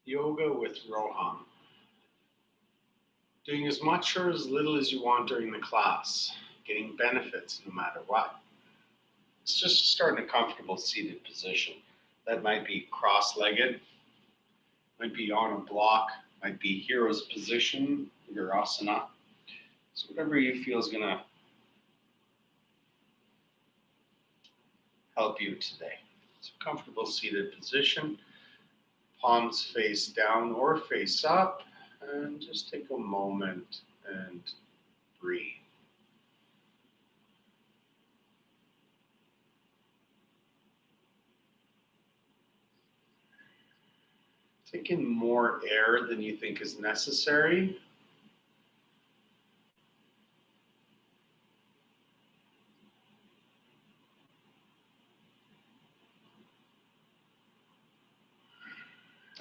Yoga with Roham. Doing as much or as little as you want during the class, getting benefits no matter what. It's just start in a comfortable seated position. That might be cross-legged, might be on a block, might be hero's position, virasana. So whatever you feel is going to help you today. So comfortable seated position, palms face down or face up, and just take a moment and breathe. Take in more air than you think is necessary.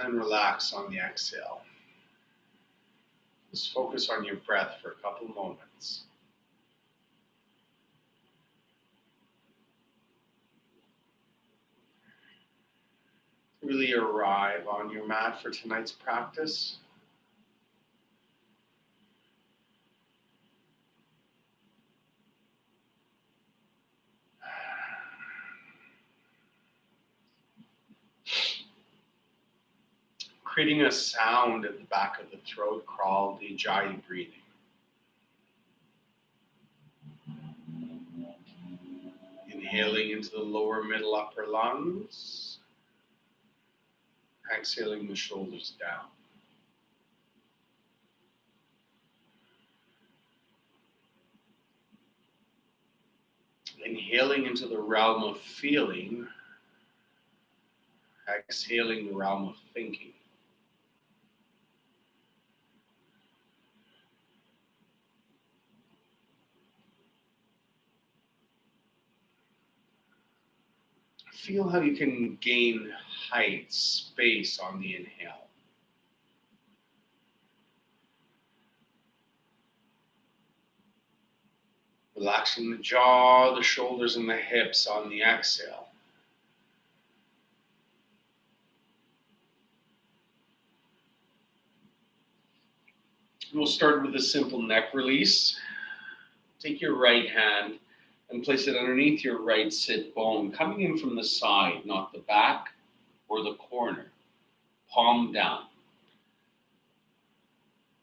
And relax on the exhale. Just focus on your breath for a couple moments. Really arrive on your mat for tonight's practice. Creating a sound at the back of the throat called Ujjayi breathing. Inhaling into the lower, middle, upper lungs. Exhaling the shoulders down. Inhaling into the realm of feeling. Exhaling the realm of thinking. Feel how you can gain height, space on the inhale. Relaxing the jaw, the shoulders, and the hips on the exhale. We'll start with a simple neck release. Take your right hand and place it underneath your right sit bone, coming in from the side, not the back or the corner. Palm down.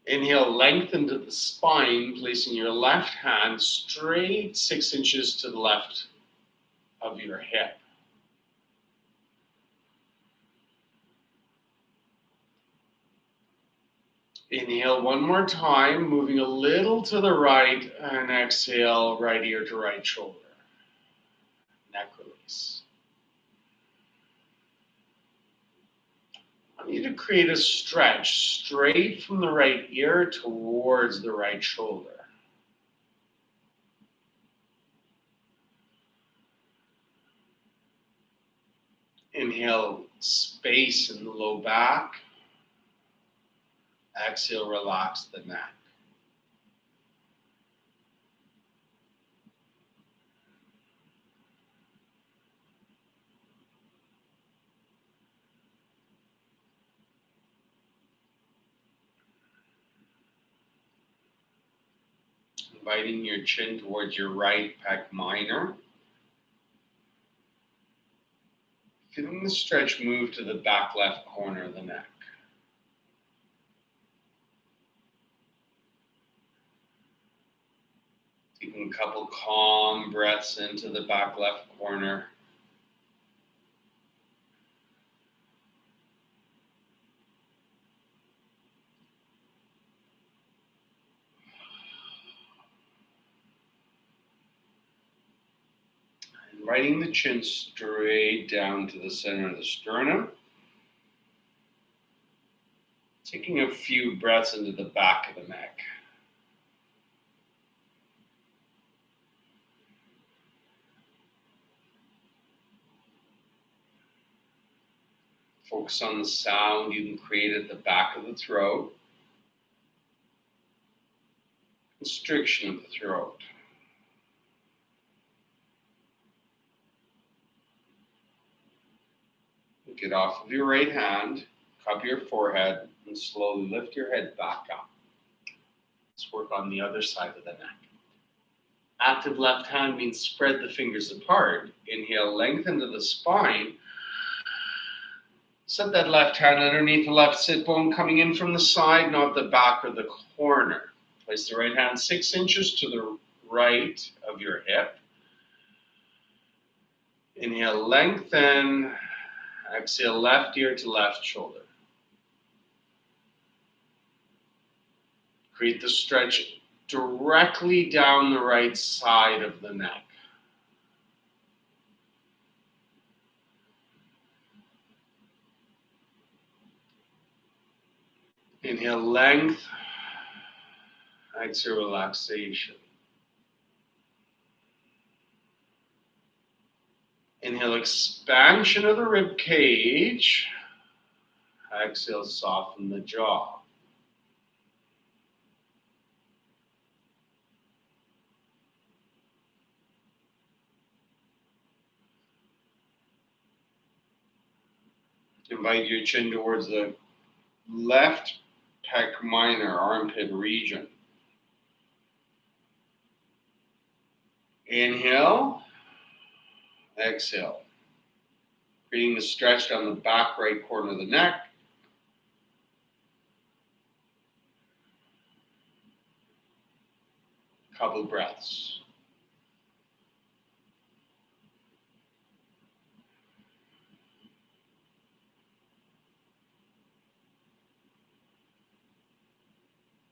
Inhale, lengthen to the spine, placing your left hand straight 6 inches to the left of your hip. Inhale one more time, moving a little to the right, and exhale, right ear to right shoulder. Neck release. I want you to create a stretch straight from the right ear towards the right shoulder. Inhale, space in the low back. Exhale, relax the neck. Inviting your chin towards your right pec minor. Feeling the stretch move to the back left corner of the neck. Taking a couple calm breaths into the back left corner. Inviting the chin straight down to the center of the sternum. Taking a few breaths into the back of the neck. Focus on the sound you can create at the back of the throat. Constriction of the throat. Get off of your right hand, cup your forehead, and slowly lift your head back up. Let's work on the other side of the neck. Active left hand means spread the fingers apart. Inhale, lengthen to the spine. Set that left hand underneath the left sit bone, coming in from the side, not the back or the corner. Place the right hand 6 inches to the right of your hip. Inhale, lengthen. Exhale, left ear to left shoulder. Create the stretch directly down the right side of the neck. Inhale, length. Exhale, relaxation. Inhale, expansion of the rib cage. Exhale, soften the jaw. Invite your chin towards the left pec minor, armpit region. Inhale, exhale. Creating a stretch down the back right corner of the neck. Couple breaths.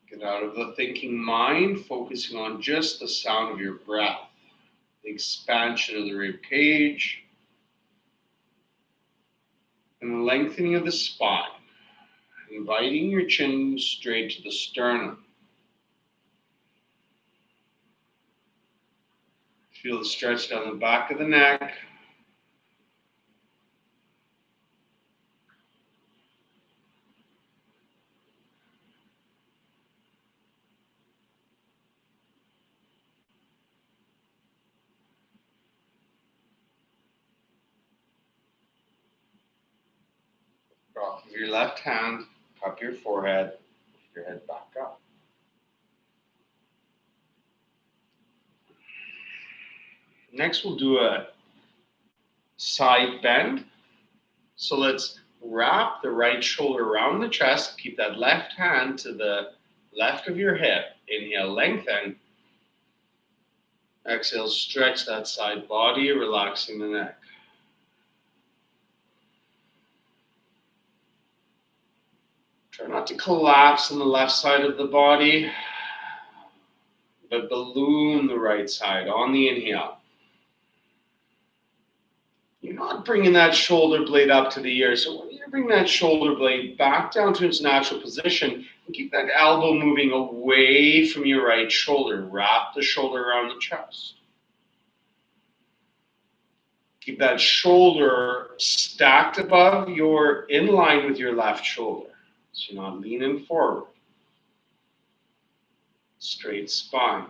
Get out of the thinking mind, focusing on just the sound of your breath. The expansion of the rib cage. And the lengthening of the spine. Inviting your chin straight to the sternum. Feel the stretch down the back of the neck. Drop your left hand, cup your forehead, lift your head back up. Next, we'll do a side bend. So let's wrap the right shoulder around the chest. Keep that left hand to the left of your hip. Inhale, lengthen. Exhale, stretch that side body, relaxing the neck. Try not to collapse on the left side of the body, but balloon the right side on the inhale. You're not bringing that shoulder blade up to the ear, so when you bring that shoulder blade back down to its natural position, and keep that elbow moving away from your right shoulder. Wrap the shoulder around the chest. Keep that shoulder stacked above in line with your left shoulder. So you're not leaning forward. Straight spine.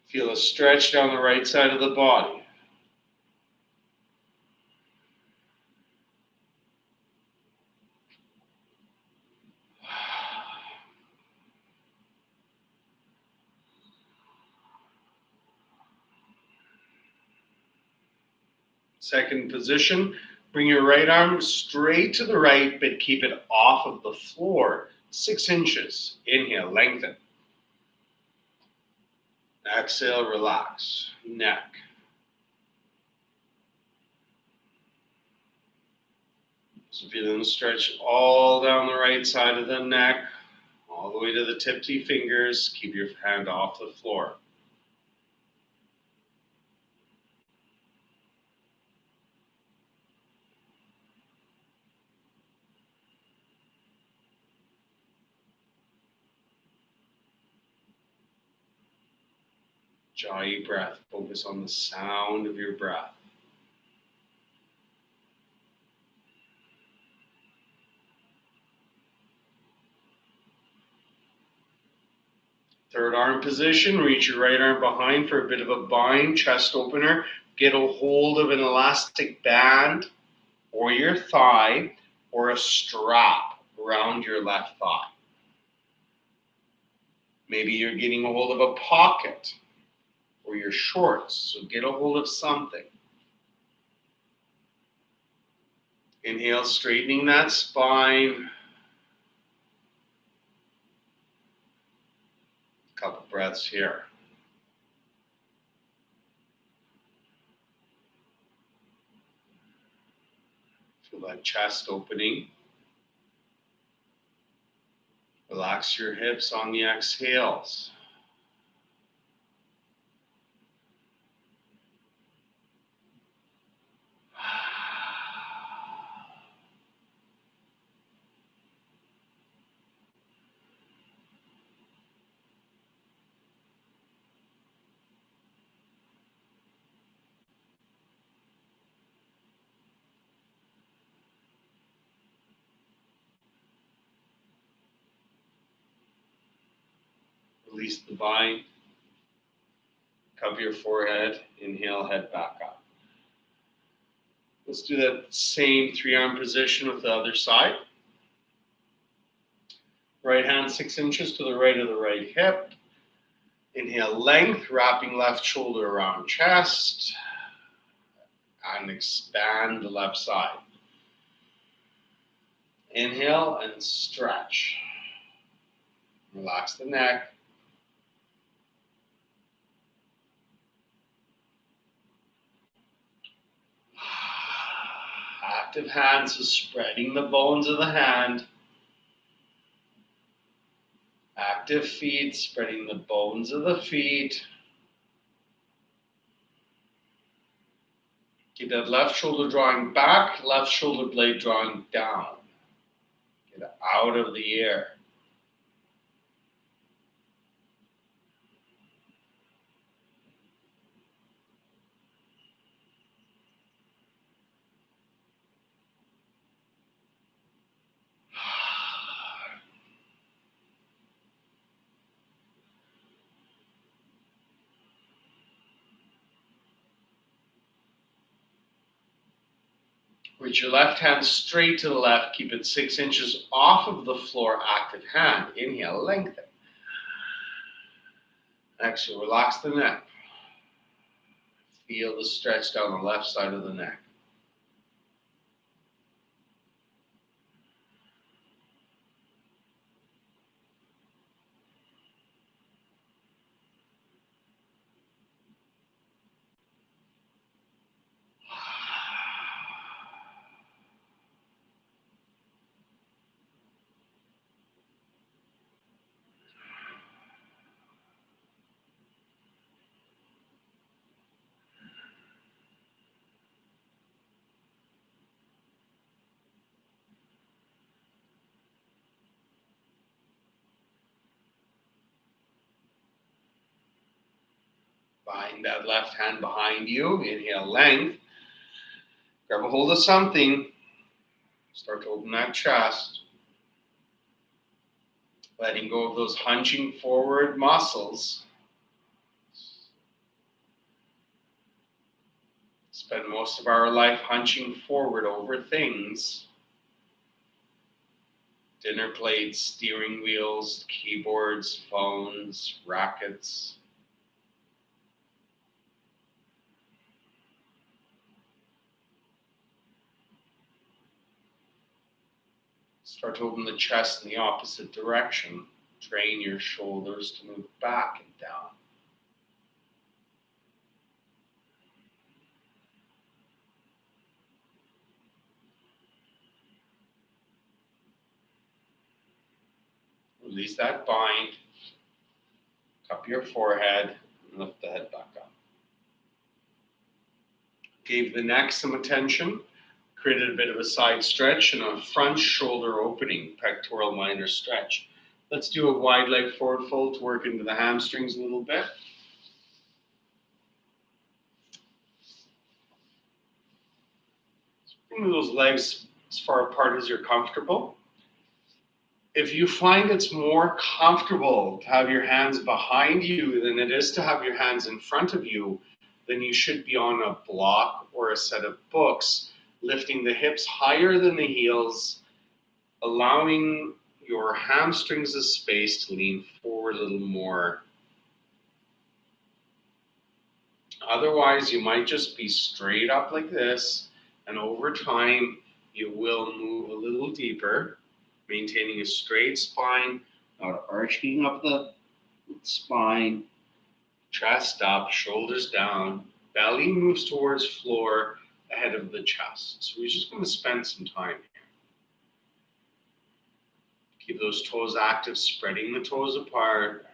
Feel a stretch down the right side of the body. Second position, bring your right arm straight to the right, but keep it off of the floor, 6 inches. Inhale, lengthen. Exhale, relax. Neck. So feeling the stretch all down the right side of the neck, all the way to the tip of your fingers. Keep your hand off the floor. Jaw breath. Focus on the sound of your breath. Third arm position. Reach your right arm behind for a bit of a bind, chest opener. get a hold of an elastic band or your thigh or a strap around your left thigh. Maybe you're getting a hold of a pocket or your shorts, so get a hold of something. Inhale, straightening that spine. A couple breaths here. Feel that chest opening. Relax your hips on the exhales. Release the bind. Cover your forehead. Inhale, head back up. Let's do that same 3-arm position with the other side. Right hand 6 inches to the right of the right hip. Inhale, length, wrapping left shoulder around chest. And expand the left side. Inhale and stretch. Relax the neck. Active hands is spreading the bones of the hand. Active feet, spreading the bones of the feet. Keep that left shoulder drawing back, left shoulder blade drawing down. Get out of the air. Reach your left hand straight to the left. Keep it 6 inches off of the floor. Active hand. Inhale, lengthen. Exhale, relax the neck. Feel the stretch down the left side of the neck. Bind that left hand behind you. Inhale, length. Grab a hold of something. Start to open that chest. Letting go of those hunching forward muscles. Spend most of our life hunching forward over things. Dinner plates, steering wheels, keyboards, phones, rackets. Start to open the chest in the opposite direction. Train your shoulders to move back and down. Release that bind. Cup your forehead and lift the head back up. Gave the neck some attention. Created a bit of a side stretch and a front shoulder opening, pectoral minor stretch. Let's do a wide leg forward fold to work into the hamstrings a little bit. Bring those legs as far apart as you're comfortable. If you find it's more comfortable to have your hands behind you than it is to have your hands in front of you, then you should be on a block or a set of books, lifting the hips higher than the heels, allowing your hamstrings the space to lean forward a little more. Otherwise, you might just be straight up like this, and over time, you will move a little deeper, maintaining a straight spine, not arching up the spine, chest up, shoulders down, belly moves towards floor ahead of the chest. So we're just going to spend some time here. Keep those toes active, spreading the toes apart.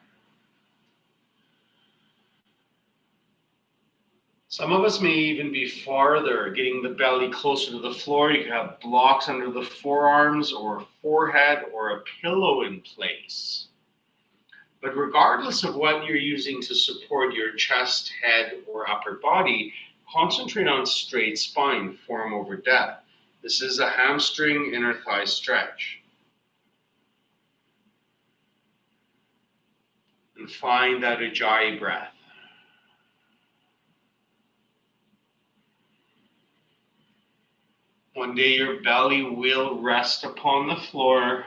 Some of us may even be farther, getting the belly closer to the floor. You can have blocks under the forearms or forehead or a pillow in place. But regardless of what you're using to support your chest, head, or upper body, concentrate on straight spine, form over depth. This is a hamstring inner thigh stretch. And find that Ujjayi breath. One day your belly will rest upon the floor.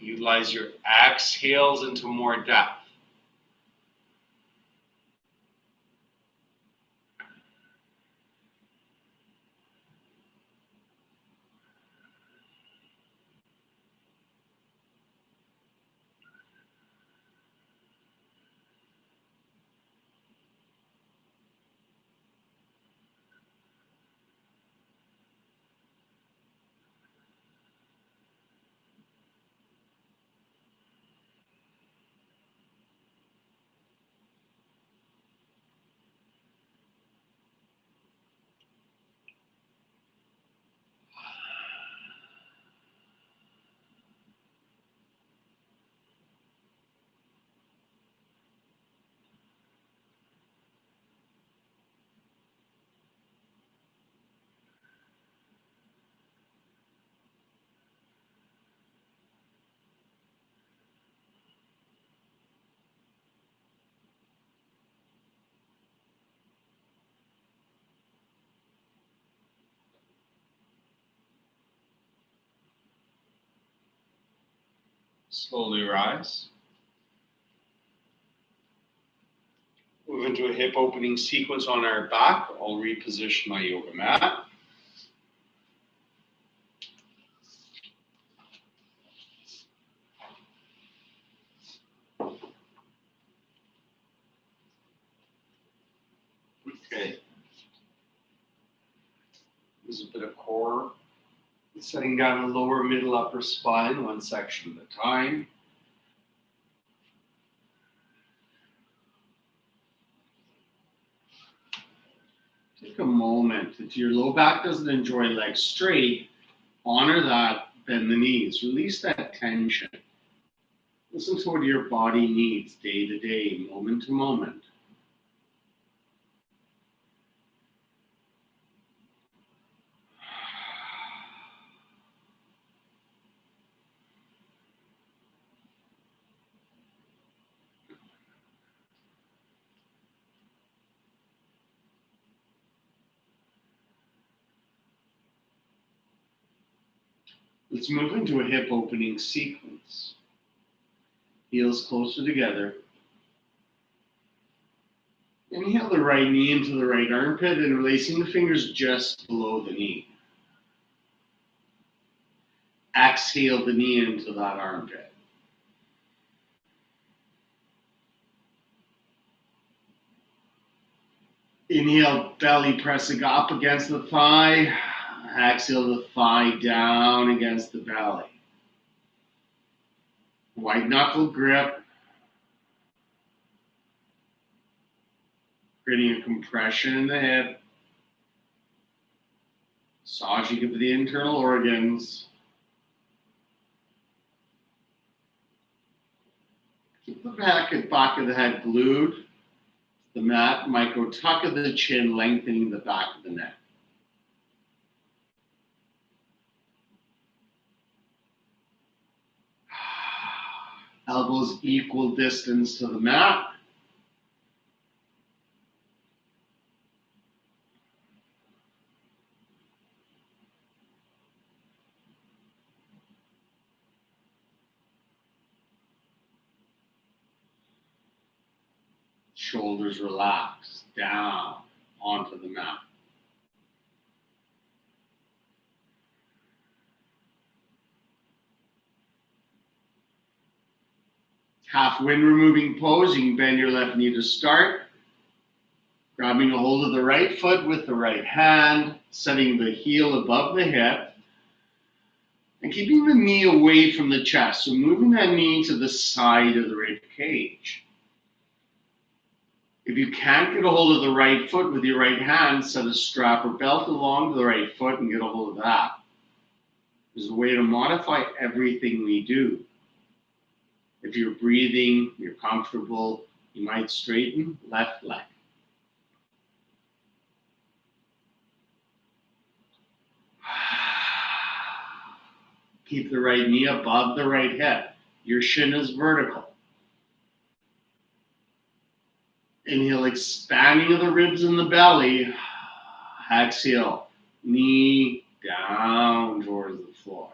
Utilize your exhales into more depth. Slowly rise. Move into a hip opening sequence on our back. I'll reposition my yoga mat. Okay. There's a bit of core. Setting down the lower, middle, upper spine, one section at a time. Take a moment. If your low back doesn't enjoy legs straight, honor that, bend the knees. Release that tension. Listen to what your body needs day to day, moment to moment. Let's move into a hip opening sequence. Heels closer together. Inhale the right knee into the right armpit and releasing the fingers just below the knee. Exhale the knee into that armpit. Inhale, belly pressing up against the thigh. Exhale the thigh down against the belly. White knuckle grip. Creating a compression in the hip. Massaging of the internal organs. Keep the back of the head glued. The mat, micro tuck of the chin, lengthening the back of the neck. Elbows equal distance to the mat. Shoulders relax down onto the mat. Half wind removing pose. You can bend your left knee to start. Grabbing a hold of the right foot with the right hand, setting the heel above the hip, and keeping the knee away from the chest. So moving that knee to the side of the rib cage. If you can't get a hold of the right foot with your right hand, set a strap or belt along the right foot and get a hold of that. There's a way to modify everything we do. If you're breathing, you're comfortable, you might straighten left leg. Keep the right knee above the right hip. Your shin is vertical. Inhale, expanding of the ribs and the belly. Exhale, knee down towards the floor.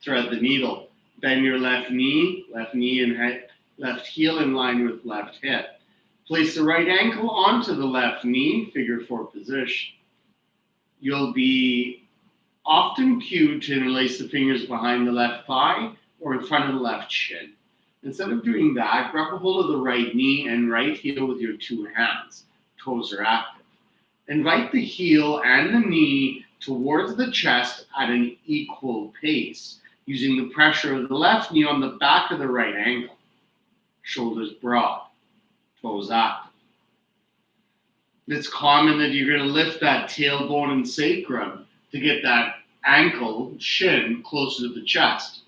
Thread the needle. Bend your left knee and left heel in line with left hip. Place the right ankle onto the left knee, figure four position. You'll be often cued to interlace the fingers behind the left thigh or in front of the left shin. Instead of doing that, grab a hold of the right knee and right heel with your two hands. Toes are active. Invite the heel and the knee towards the chest at an equal pace, using the pressure of the left knee on the back of the right ankle. Shoulders broad, toes active. It's common that you're going to lift that tailbone and sacrum to get that ankle, shin, closer to the chest.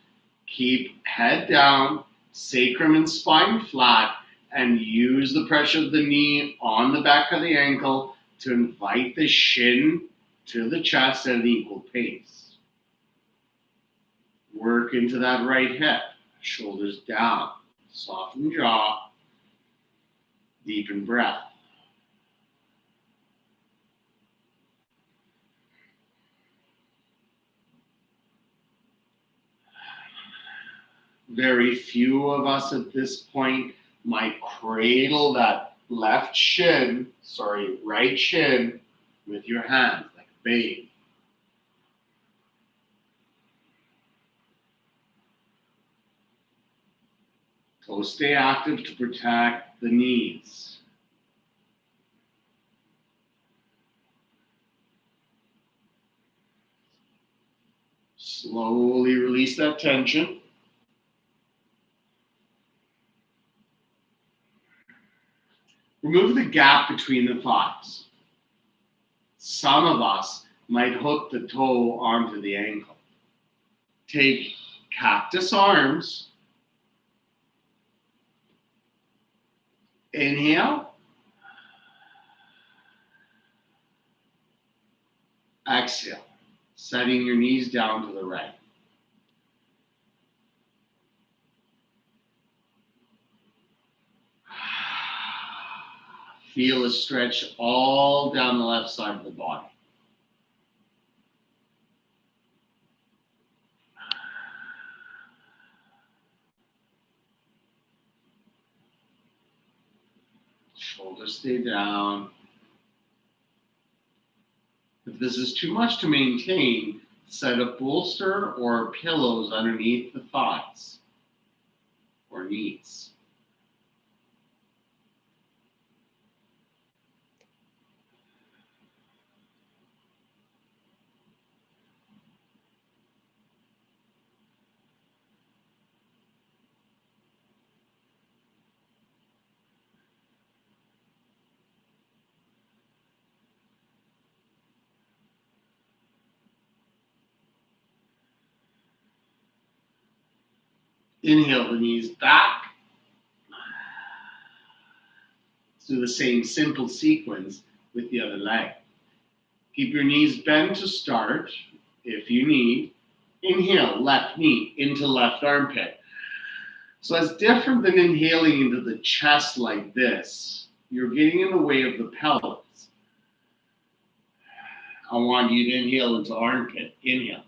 Keep head down, sacrum and spine flat, and use the pressure of the knee on the back of the ankle to invite the shin to the chest at an equal pace. Work into that right hip, shoulders down, soften jaw, deepen breath. Very few of us at this point might cradle that right shin with your hands like a baby. Toes stay active to protect the knees. Slowly release that tension. Remove the gap between the thighs. Some of us might hook the toe onto the ankle. Take cactus arms. Inhale. Exhale, setting your knees down to the right. Feel a stretch all down the left side of the body. Shoulders stay down. If this is too much to maintain, set a bolster or pillows underneath the thighs or knees. Inhale the knees back. Let's do the same simple sequence with the other leg. Keep your knees bent to start. If you need, inhale left knee into left armpit. So it's different than inhaling into the chest like this. You're getting in the way of the pelvis. I want you to inhale into armpit. Inhale.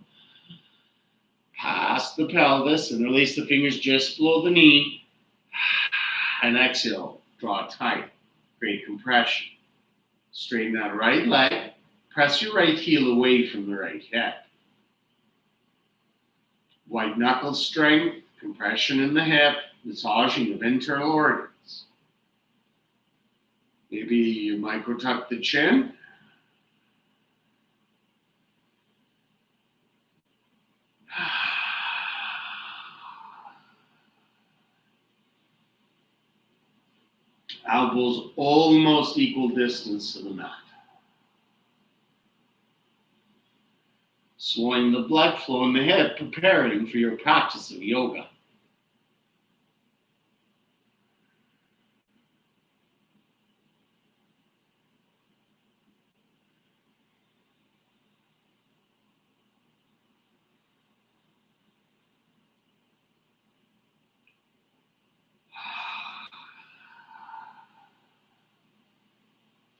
Past the pelvis and release the fingers just below the knee. And exhale. Draw tight. Great compression. Straighten that right leg. Press your right heel away from the right hip. White knuckle strength, compression in the hip, massaging of internal organs. Maybe you micro tuck the chin. Elbows almost equal distance to the mat. Slowing the blood flow in the hip, preparing for your practice of yoga.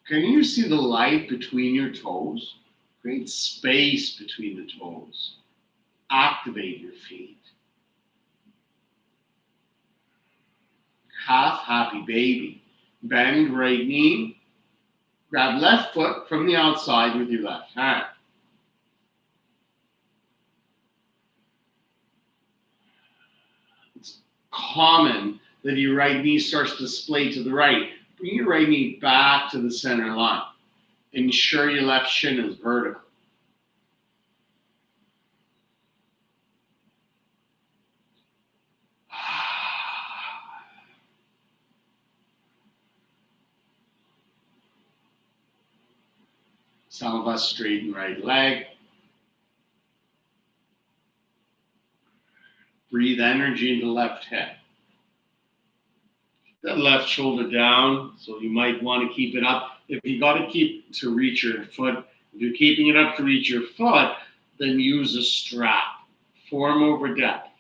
Can you see the light between your toes? Create space between the toes. Activate your feet. Half happy baby. Bend right knee. Grab left foot from the outside with your left hand. It's common that your right knee starts to splay to the right. Bring your right knee back to the center line. Ensure your left shin is vertical. Some of us straighten right leg. Breathe energy into left hip. That left shoulder down, so you might want to keep it up. If you got to keep to reach your foot, if you're keeping it up to reach your foot, then use a strap. Form over depth.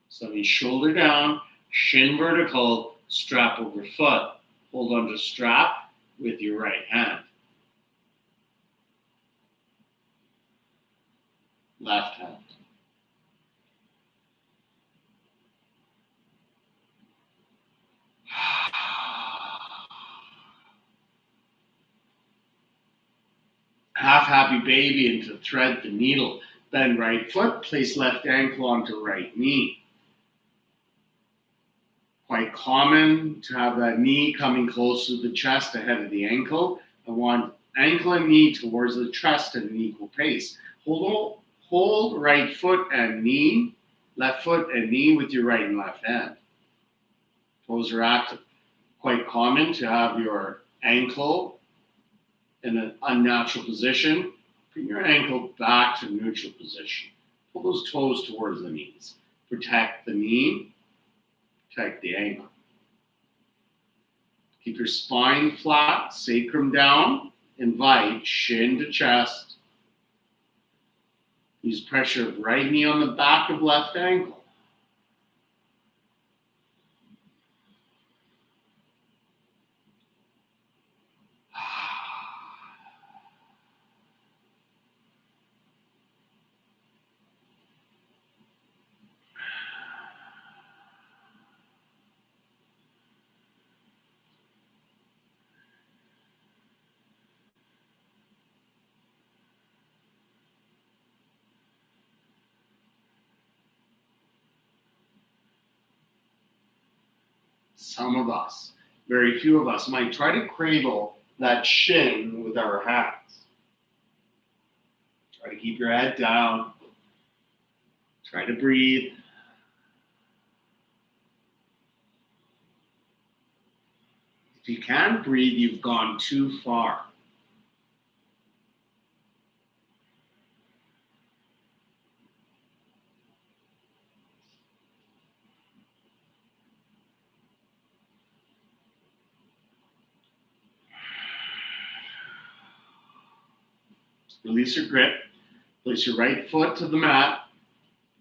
So you shoulder down, shin vertical, strap over foot. Hold on to strap with your right hand. Left hand. Half happy baby into thread the needle. Bend right foot, place left ankle onto right knee. Quite common to have that knee coming close to the chest ahead of the ankle. I want ankle and knee towards the chest at an equal pace. Hold right foot and knee, left foot and knee with your right and left hand. Toes are active. Quite common to have your ankle in an unnatural position. Bring your ankle back to neutral position. Pull those toes towards the knees. Protect the knee, protect the ankle. Keep your spine flat, sacrum down. Invite shin to chest. Use pressure of right knee on the back of left ankle. Some of us, very few of us, might try to cradle that shin with our hands. Try to keep your head down. Try to breathe. If you can't breathe, you've gone too far. Release your grip. Place your right foot to the mat.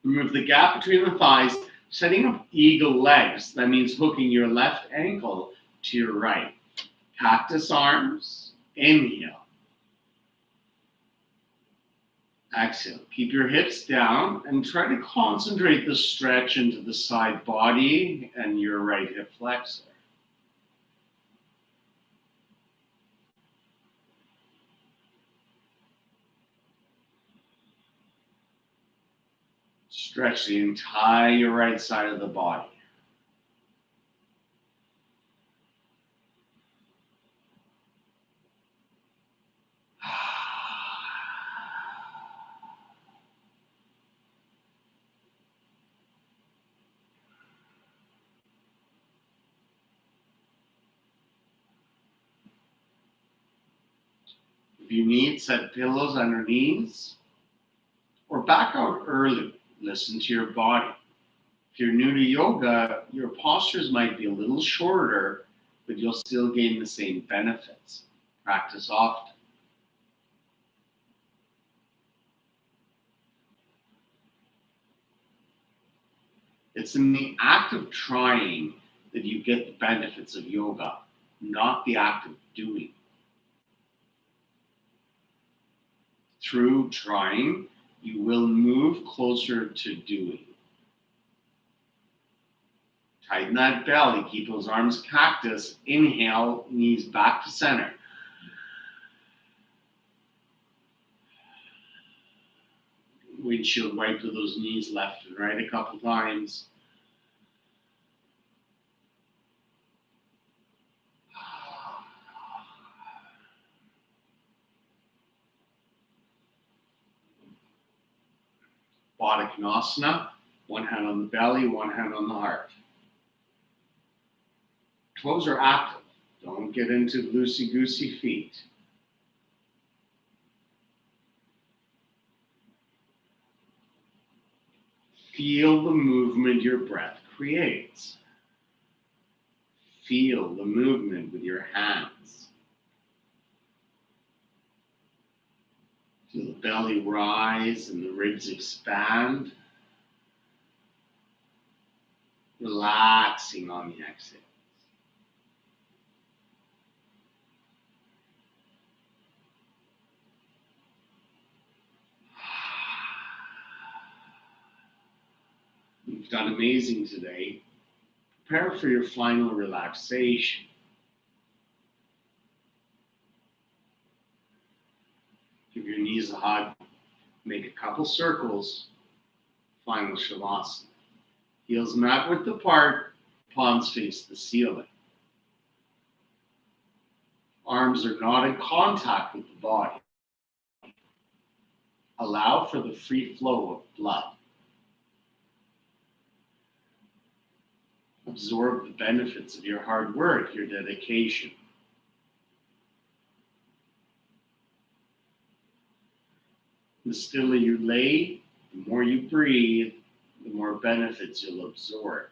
Remove the gap between the thighs, setting up eagle legs. That means hooking your left ankle to your right. Cactus arms. Inhale. Exhale. Keep your hips down and try to concentrate the stretch into the side body and your right hip flexor. Stretch the entire right side of the body. If you need, set pillows on your knees or back out early. Listen to your body. If you're new to yoga, your postures might be a little shorter, but you'll still gain the same benefits. Practice often. It's in the act of trying that you get the benefits of yoga, not the act of doing. Through trying, you will move closer to doing. Tighten that belly. Keep those arms cactus. Inhale, knees back to center. Windshield wipe to those knees left and right a couple times. Baddha Konasana. One hand on the belly, one hand on the heart. Toes are active. Don't get into loosey-goosey feet. Feel the movement your breath creates. Feel the movement with your hands. Feel the belly rise and the ribs expand. Relaxing on the exhale. You've done amazing today. Prepare for your final relaxation. Give your knees a hug. Make a couple circles. Final Shavasana. Heels mat width apart. Palms face the ceiling. Arms are not in contact with the body. Allow for the free flow of blood. Absorb the benefits of your hard work, your dedication. The stiller you lay, the more you breathe, the more benefits you'll absorb.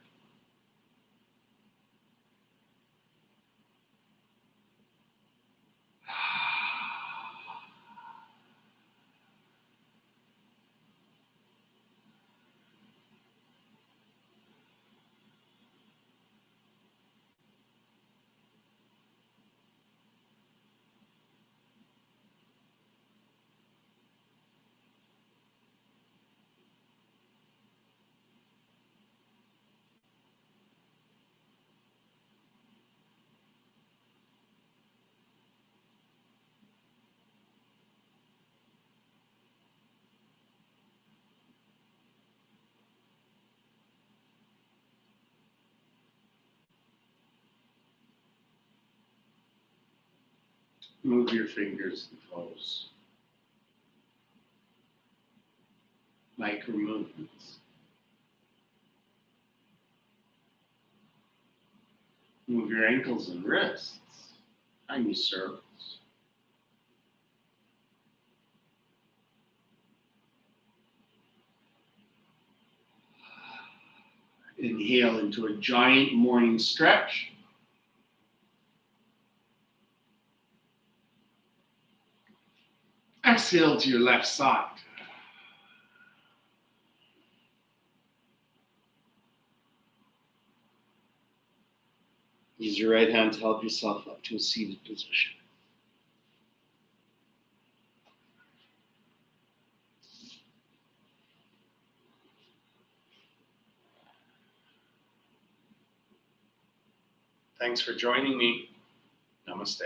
Move your fingers and toes. Micro movements. Move your ankles and wrists. Tiny circles. Inhale into a giant morning stretch. Exhale to your left side. Use your right hand to help yourself up to a seated position. Thanks for joining me. Namaste.